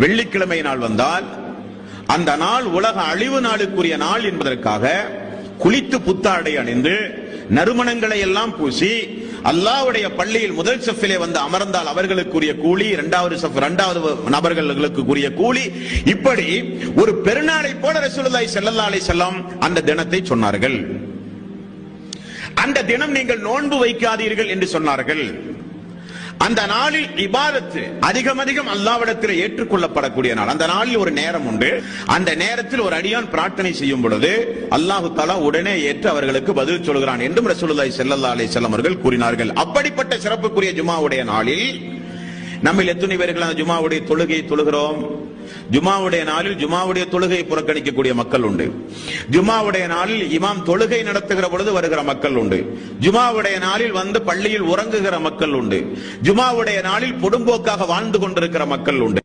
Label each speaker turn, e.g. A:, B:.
A: வெள்ளிக்கிழமை நாள் வந்தால் அந்த நாள் உலக அழிவு நாளுக்குரிய நாள் என்பதற்காக குளித்து புத்தாடை அணிந்து நறுமணங்களை எல்லாம் பூசி அல்லாஹ்வுடைய பள்ளியில் முதல் சஃபிலே வந்து அமர்ந்தால் அவர்களுக்குரிய கூலி, இரண்டாவது நபர்களுக்குரிய கூலி, இப்படி ஒரு பெருநாளை போல ரசூலுல்லாஹி ஸல்லல்லாஹு அலைஹி வஸல்லம் அந்த தினத்தை சொன்னார்கள். அந்த தினம் நீங்கள் நோன்பு வைக்காதீர்கள் என்று சொன்னார்கள். அந்த நாளில் இபாதத்து அதிகம் அல்லாஹ்விடத்தில் ஏற்றுக்கொள்ளப்படக்கூடிய நாள். அந்த நாளில் ஒரு நேரம் உண்டு. அந்த நேரத்தில் ஒரு அடியான் பிரார்த்தனை செய்யும் பொழுது அல்லாஹ் தஆலா உடனே ஏற்று அவர்களுக்கு பதில் சொல்கிறான் என்றும் ரசூலுல்லாஹி ஸல்லல்லாஹு அலைஹி வஸல்லம் அவர்கள் கூறினார்கள். அப்படிப்பட்ட சிறப்புக்குரிய ஜுமாவுடைய நாளில் நம்மில் எத்தனை பேர்கள் அந்த ஜுமாவுடைய தொழுகையை தொழுகிறோம்? ஜுமாவுடைய நாளில் ஜுமாவுடைய தொழுகையை புறக்கணிக்கக்கூடிய மக்கள் உண்டு. ஜுமாவுடைய நாளில் இமாம் தொழுகை நடத்துகிற பொழுது வருகிற மக்கள் உண்டு. ஜுமாவுடைய நாளில் வந்து பள்ளியில் உறங்குகிற மக்கள் உண்டு. ஜுமாவுடைய நாளில் பொடும்போக்காக வாழ்ந்து கொண்டிருக்கிற மக்கள் உண்டு.